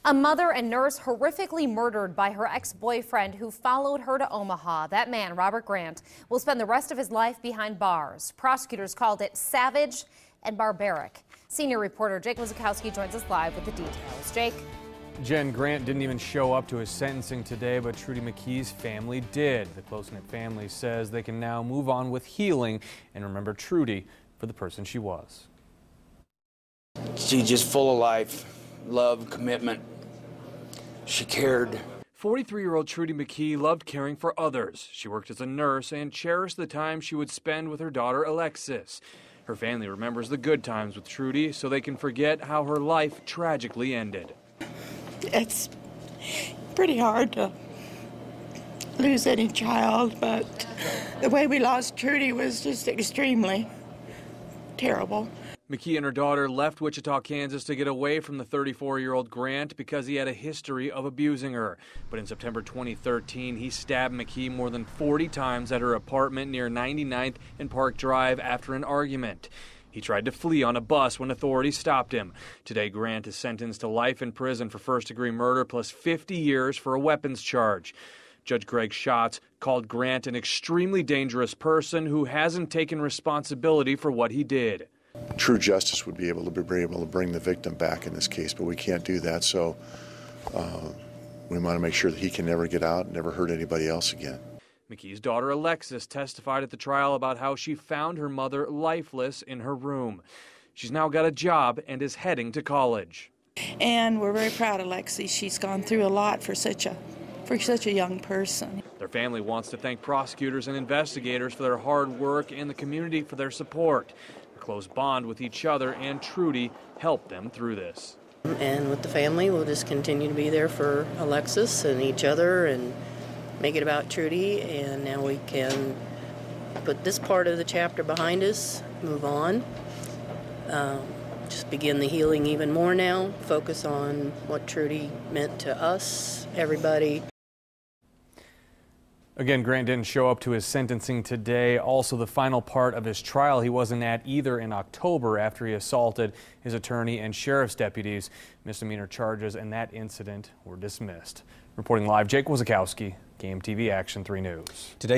A mother and nurse horrifically murdered by her ex-boyfriend who followed her to Omaha. That man, Robert Grant, will spend the rest of his life behind bars. Prosecutors called it savage and barbaric. Senior reporter Jake Wazakowski joins us live with the details. Jake? Jen, Grant didn't even show up to his sentencing today, but Trudy McKee's family did. The close-knit family says they can now move on with healing and remember Trudy for the person she was. She's just full of life, love, commitment. She cared. 43-year-old Trudy McKee loved caring for others. She worked as a nurse and cherished the time she would spend with her daughter Alexis. Her family remembers the good times with Trudy so they can forget how her life tragically ended. It's pretty hard to lose any child, but the way we lost Trudy was just extremely terrible. McKee and her daughter left Wichita, Kansas to get away from the 34-year-old Grant because he had a history of abusing her. But in September 2013, he stabbed McKee more than 40 times at her apartment near 99th and Park Drive after an argument. He tried to flee on a bus when authorities stopped him. Today, Grant is sentenced to life in prison for first-degree murder plus 50 years for a weapons charge. Judge Greg Schatz called Grant an extremely dangerous person who hasn't taken responsibility for what he did. True justice would be able to bring the victim back in this case, but we can't do that, so we want to make sure that he can never get out and never hurt anybody else again. McKee's daughter Alexis testified at the trial about how she found her mother lifeless in her room. She's now got a job and is heading to college. And we're very proud of Lexi. She's gone through a lot for such a young person. Their family wants to thank prosecutors and investigators for their hard work and the community for their support. A close bond with each other and Trudy helped them through this. And with the family, we'll just continue to be there for Alexis and each other and make it about Trudy, and now we can put this part of the chapter behind us, move on, just begin the healing even more now, focus on what Trudy meant to us, everybody. Again, Grant didn't show up to his sentencing today. Also, the final part of his trial he wasn't at either in October after he assaulted his attorney and sheriff's deputies. Misdemeanor charges in that incident were dismissed. Reporting live, Jake Wazakowski, KMTV Action 3 News. Today's